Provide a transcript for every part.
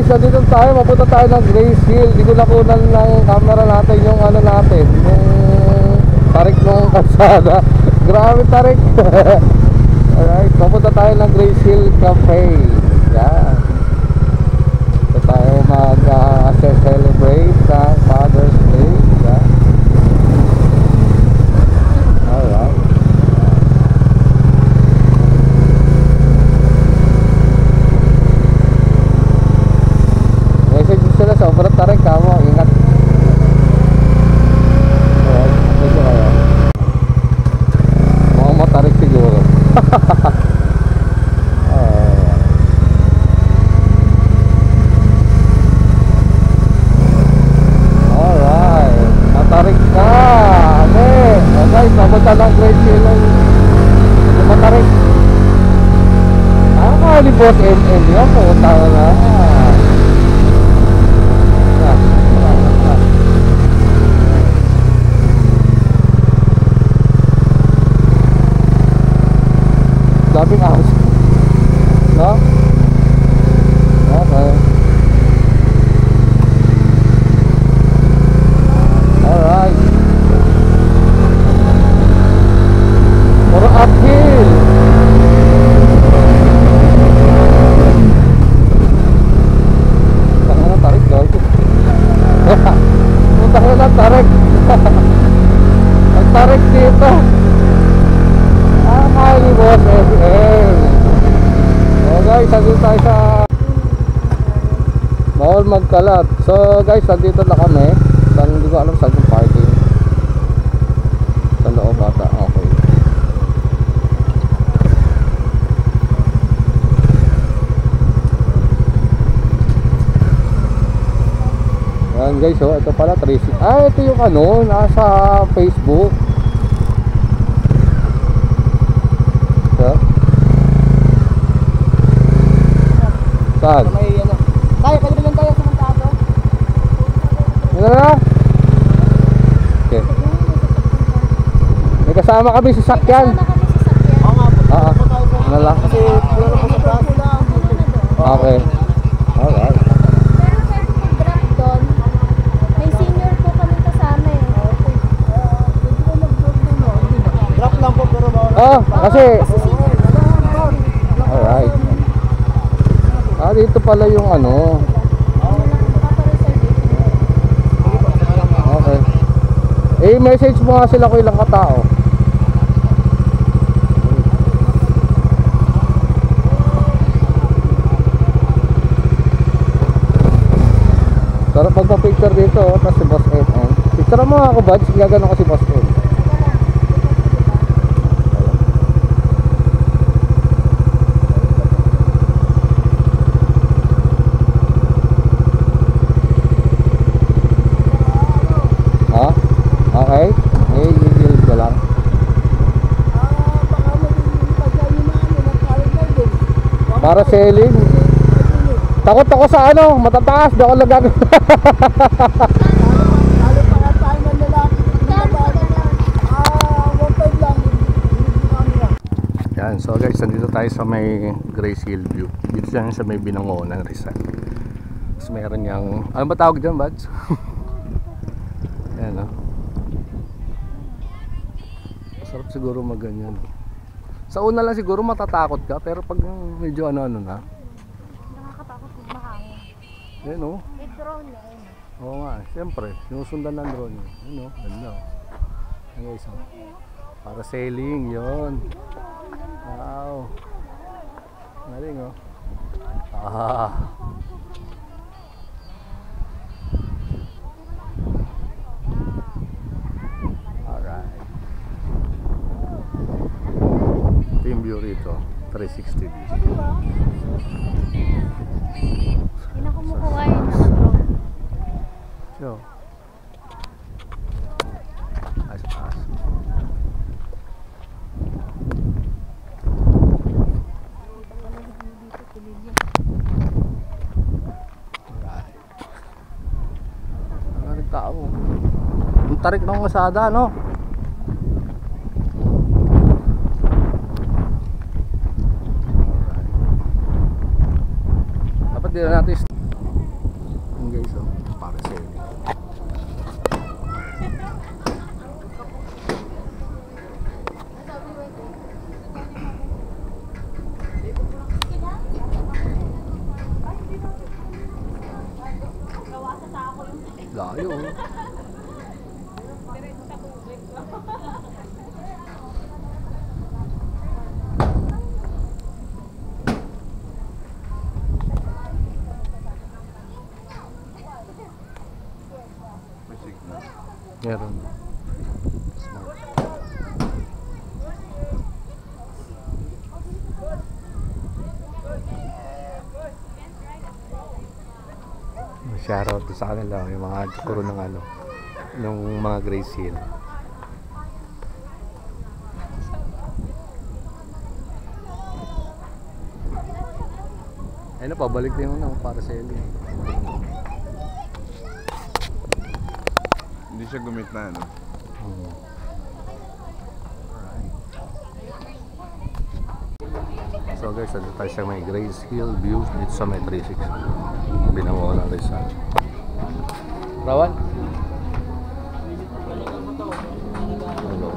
guys, dito tayo, mapunta tayo ng Grace Hill. Di ko nakunan ng camera natin yung ano natin, yung tarik ng kalsada. Grabe tarik. Alright, mapunta tayo ng Grace Hill Cafe. Yan. Ito tayo mag-celebrate ng Father's Day. Yan. Alright. Message sila, sobrang tarik ka mo. Ingat. Alright, medyo kayo. Mukhang matarik siguro. Alright, matarik ka. Okay, okay, papunta ng Great Hill. Matarik. Ni Boss NN yan po, tawa na. Daming ahos. No? Okay. Alright. Puro uphill. Tanga na tarik daw. Tanga na tarik. Ang tarik dito. Hi, Boss FM. So guys, nandito tayo sa bawal magkalat. So guys, nandito na kami. Hindi ko alam saan yung parking. Sa loob bata. Okay. Yan guys, oh, ito pala 360. Ah, ito yung ano, nasa Facebook. Saan? May ano. Tayo, pwede lang tayo sa Montado. Ano na? Okay. May kasama kami sa sakyan. Oo nga po. Ano lang? Kasi pula na po sa bus. Okay. Alright. Pero sir, kung drop doon, may senior po kami kasama eh. Drop lang po pero bawal. Oh, kasi senior. alright. Ah, dito pala yung ano. Okay. Eh, message mo nga sila kung ilang katao. Sarap magpa-picture dito, oh, tapos si Boss FM. Picture mo ako, Buds. Gagano ko si Boss FM. Okay? May gigil ko lang. Baka magiging pagkain namin ng calendar. Para selling. Takot ako sa ano, matataas. Di ako lagag. Lalo pa nga tayo ng lalaki. One-five lang. Yan, so guys, nandito tayo sa may Grace Hill View. Dito lang sa may Binangonan Rizal. Tapos meron yung, ano ba tawag dyan, Buds? Yan, no? Sarap siguro magganyan. Sa una lang siguro matatakot ka, pero pag medyo ano-ano na. Nakakatakot kung mahangin. Yan, no? May drone na yun. Oo nga, siyempre, sinusundan ng drone yun. Yun, no? Ganda. Yan guys, oh. Para sailing, yun. Wow. Galing, oh. Ah. Alright. Team view rito, 360 view. Hindi na kumukuha yun, naka-drone. So, as. Alright. Ang tao. Ang tarik ng kasada, no? Dapat din natin Meron. Smart. Shoutout sa kanila yung mga kuro ng ano, ng mga Grace Hill. Ayun na, pabalik din yung ano, para sa Eli. Hindi siya gumit na, ano? So guys, dito tayo sa may Grace Hill view dito sa may 36. Binawa na rin sa Rawan? Hello.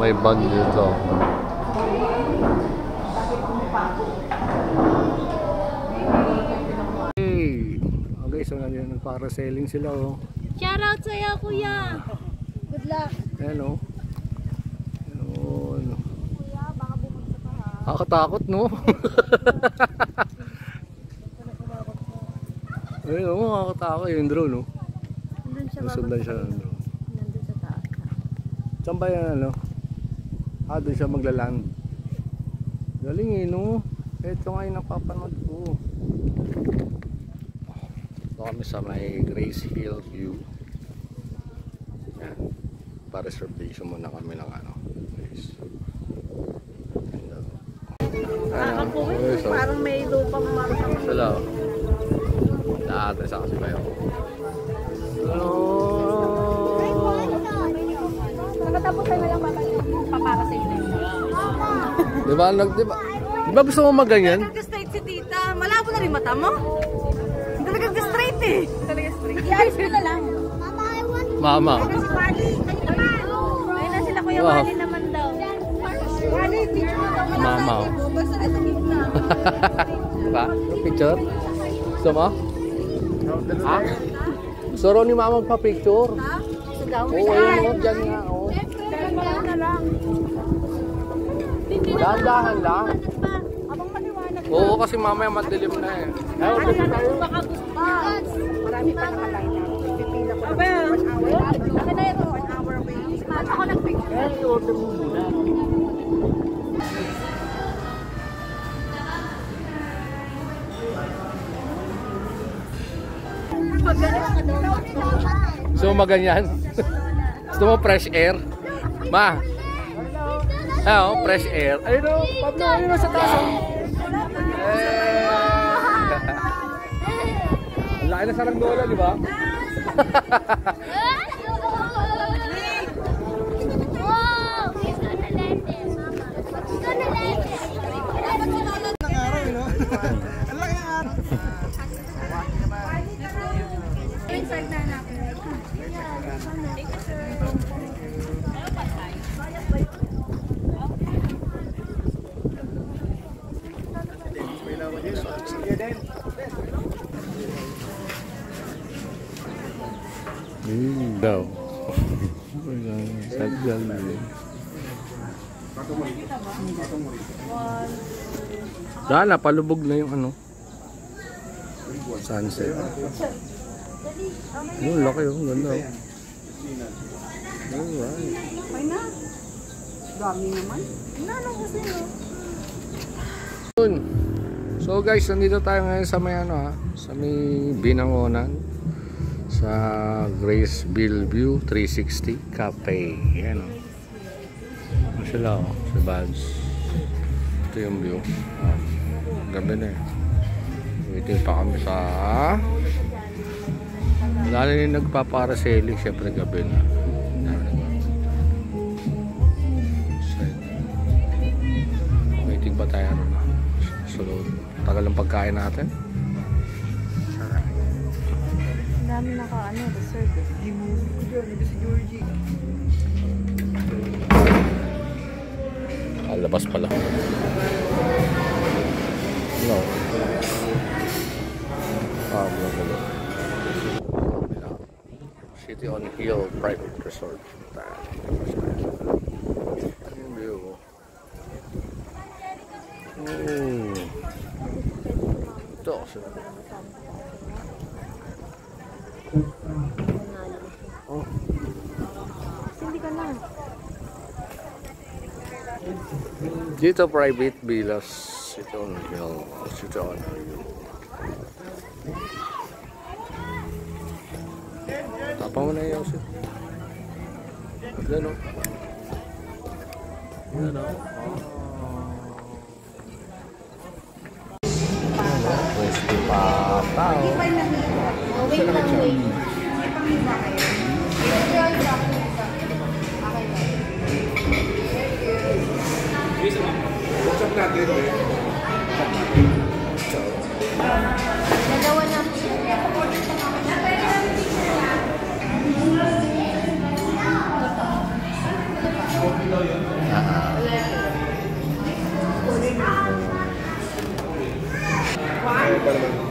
May band dito. Hey! Okay, so nandiyan nagpara-selling sila oh. Shoutout sa'yo, kuya! Good luck! Ayan oh. Ayun. Kuya, baka bumagsak ka ha. Nakakatakot no? Ayun oh, nakakatakot yung drone no? Nandun siya Nasundan siya ng drone. Nandun sa taas. Saan ba yan ano? Doon siya maglaland. Galing eh no? Ito nga yung napapanood ko. Ito kami sa may Grace Hill view. Yan. Pa-reservation muna kami ng ano. Guys. Parang may lupang marang. Sala. Na-address ako si Bayo. Hello! Nakatapos tayo lang papara sa inyo. Diba gusto mo maganyan? Nag-straight si tita. Malabo na rin mata mo. Hindi talaga nag-straight eh. Talaga straight. I-ayos ko na lang. Mama. Si Wally, kayo naman. Ayun na sila Kuya Wow. Wally naman daw. Wally, picture mo daw. Mama. Basta na sa gitna. Diba? Picture? Gusto mo? Ha? Gusto rin ni mama magpa-picture? Ha? Sigaw. Oo, ayun o. Diyan nga o. Na lang. Dahan-dahan lang. Abang maliwanag. Oo, kasi mamaya madilim na eh. Ano lang, baka gusto. Marami pa nakaline up. Pipila ko lang. 1 hour. Ako na yun. 1 hour waiting. Ako nag-picture. I-order mo muna. Gusto mo maganyan? Gusto mo fresh air? Ma? Ah, oh, fresh air. Ayun o, Pablo, ayun o sa taas. Ang laki na saranggola, di ba? Daw. Sadyal na yun. Dala, palubog na yung ano. Sunset. Yung laki yung ganda. Alright. May na. Dami naman. Nanong kasi no. So guys, nandito tayo ngayon sa may ano ha, sa may Binangonan. Sa Grace Hill View 360 Cafe. Yan o. Ano sila o? Si Bads. Ito yung view. Gabi na eh. Waiting pa kami sa... Lalo yung nagpapara-sailing. Siyempre gabi na. Waiting pa ba tayo na? Sunod. Tagal ng pagkain natin. Ang dami reserve. Labas pala. No. Wala. City on Hill Private Resort. Ano yung view? Ito. Oh. Hindi ka na. Dito private villas. City on Hill. City on Hill. Tapang mo na yung sit. Yan o. Yan o. Crispy pata. Wait lang, wait. Dalawa na.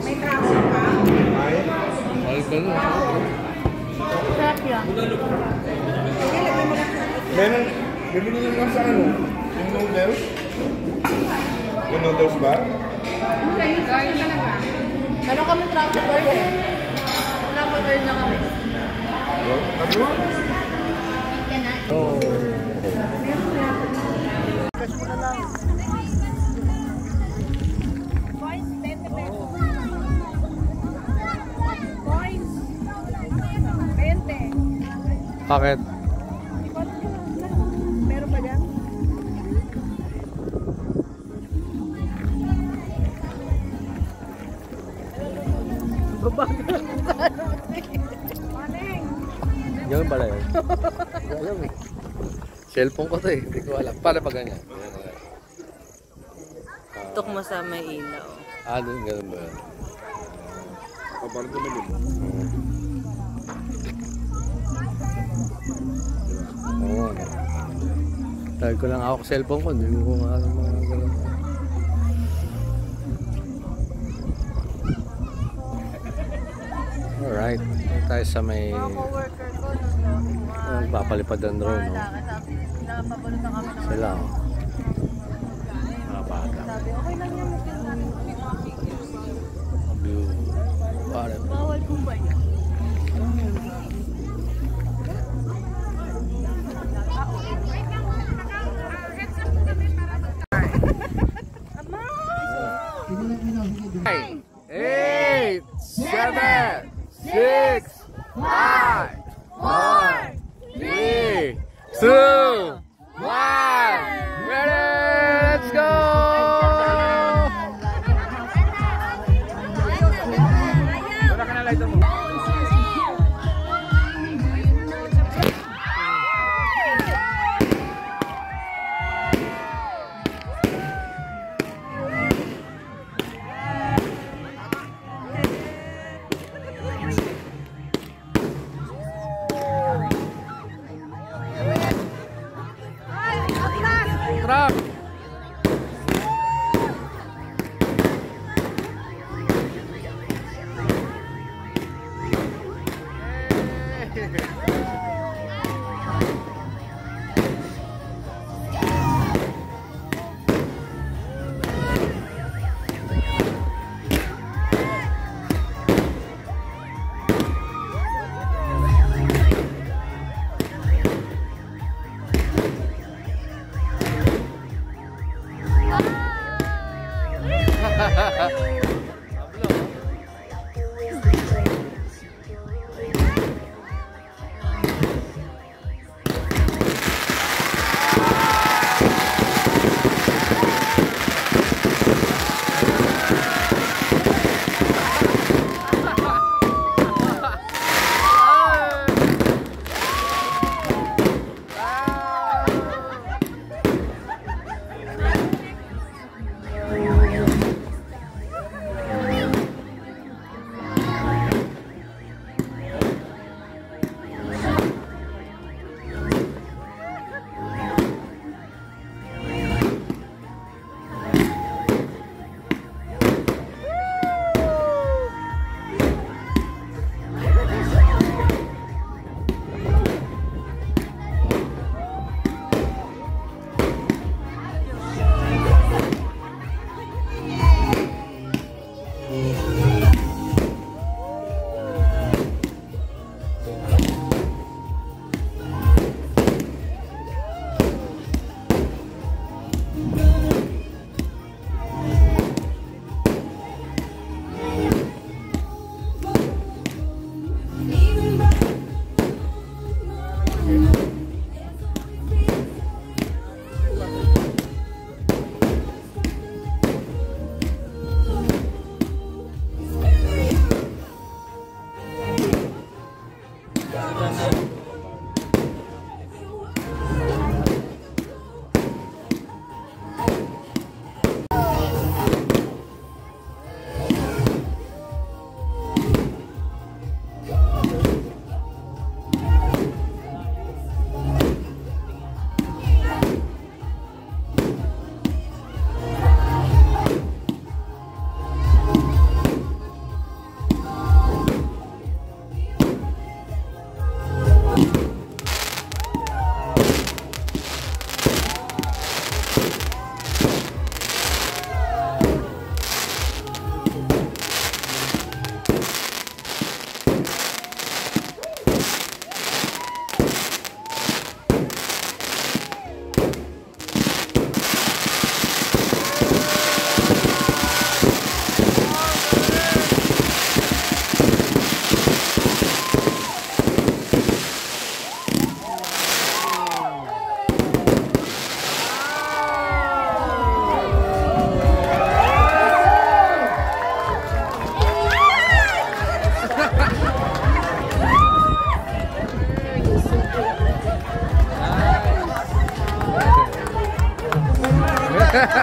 May travel ka? Sarap yan. Meron, bibili nyo lang sa ano? Yung noodles? Yung noodles ba? Meron kami travel order. Travel na kami. Ano? Oh. Bakit? Meron ba dyan? Ganun pala yun. Alam eh. Cellphone ko to eh. Hindi ko alam. Paano pa ganyan? Tok mo sa may ilaw. Doon ganun ba yun? Parang tumalog. Oo. Tagal ko lang ako sa cellphone ko. Hindi ko nga alam mga ganun. Alright. Tayo sa may Co-worker ko. papalipad ng drone. No? Nakapabulutan kami ng Sila. Mga bata. sabi. Okay lang yan. View. Bawal kumbay. Nine, 8, 7, 6, 5, 4, 3, 2, 1. Ready? Let's go! Wala ka na lighter mo. Truck!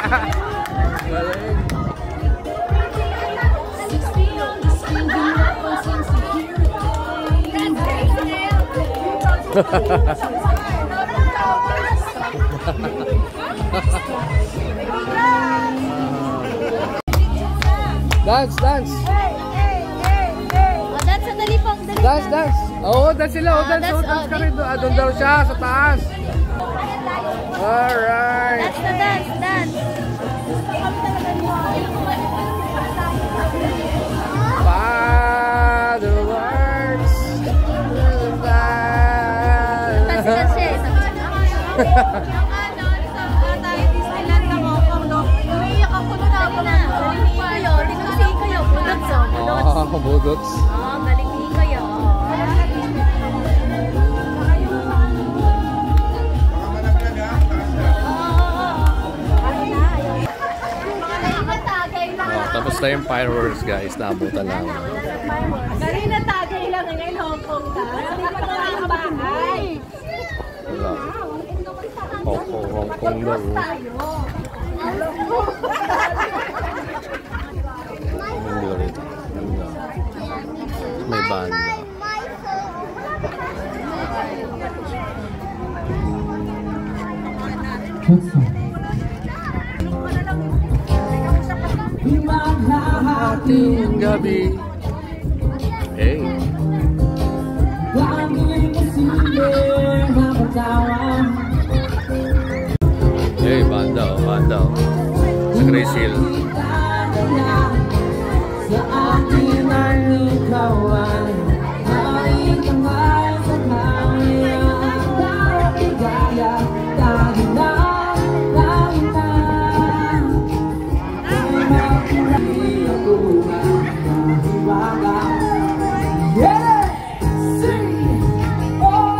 Galing. Dance, dance. Oh, dance, sandali po. Dance, dance. Oo, dance sila. Oh, dance, oh, dance ka rin. Doon daw siya, sa taas. Alright. Dance na dance, dance. Fireworks. Dance siya, tayo Disneyland na Hong Kong, no? Umiiyak ako na ako na. Galing kayo. Budots, oh. Budots. Oh, galing kayo. Tapos na yung fireworks, guys. Naabutan lang. Kanina tagay lang ngayon Hong Kong ka. Hindi pa na ang bahay. Wala. Hong Kong daw. May banda. Ating gabi. Hey. Hey, banda oh, banda oh. Sa Grace Hill. Sa akin ay ikawan, ay kamay sa kanya, gaya, tayo na, tayo na. Ay makulay ako ang mahiwaga. Yeah! Sing! Oh!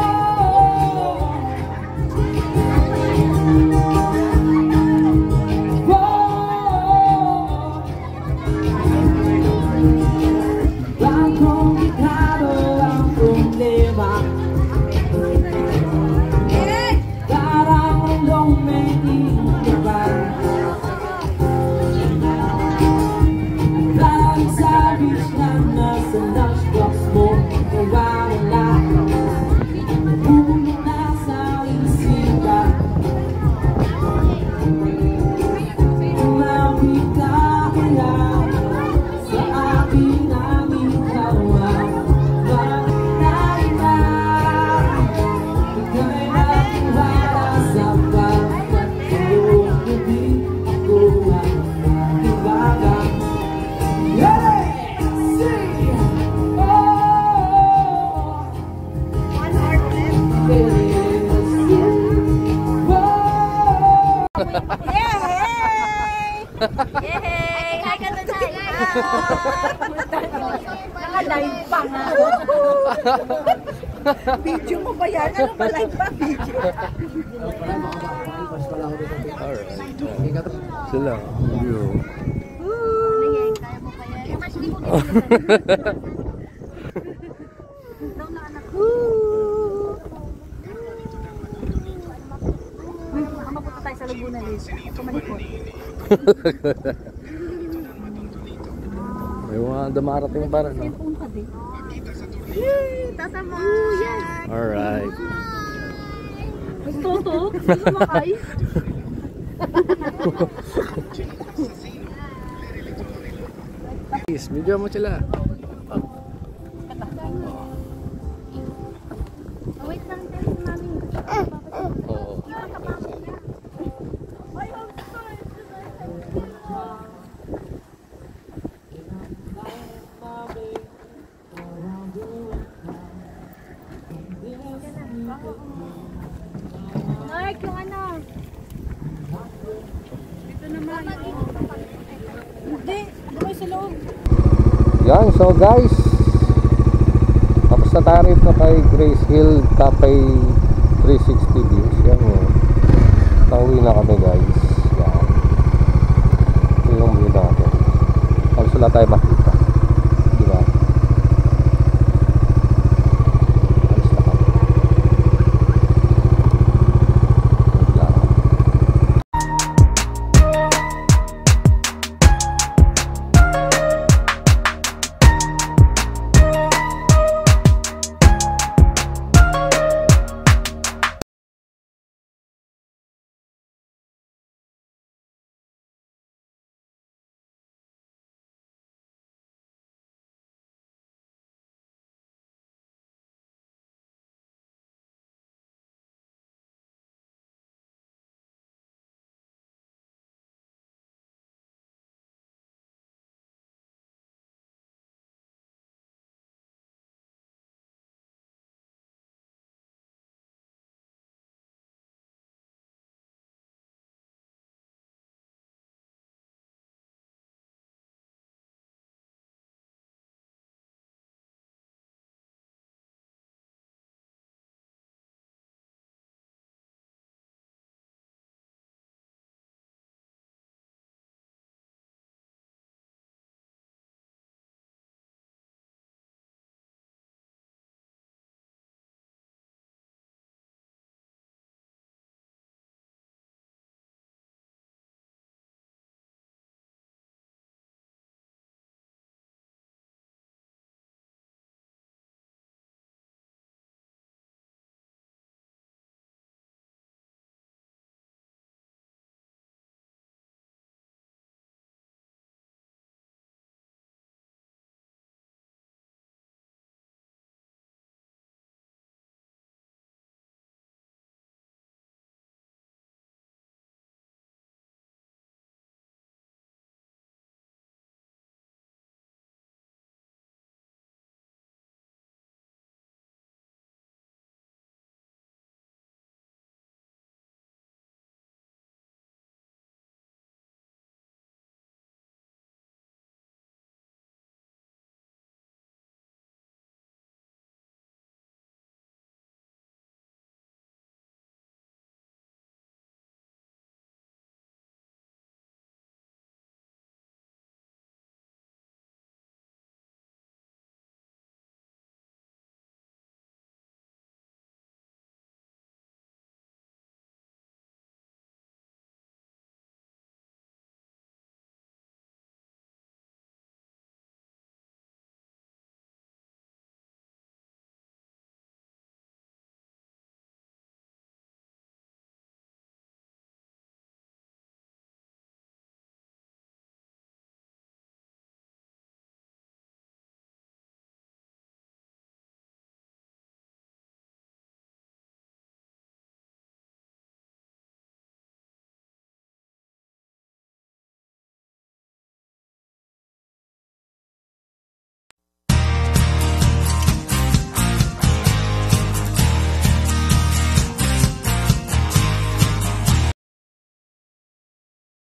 Yay! Hi ka doon, hi! Naka-live pa nga. Video mo ba yan? Ano ba live pa? Video. Alright. Sila. Yo. Nangyay, kaya mo pa yan. Mas di mo daw na anak. Mapunta tayo sa Laguna Lake. Kumalikot. May mga dumarating para, no? Yay! Tatama! Yes! Alright. Gusto to? Gusto makay? Please, video mo sila. Wait lang tayo, mami. Oo. Mark, yung ano? Dito naman. Hindi, dumay sa loob. Yan, so guys, tapos na tayo rito kay Grace Hill Cafe 360 views. Yan o. Pauwi na kami guys. Yan. Ito yung view natin. Tapos wala tayo makita.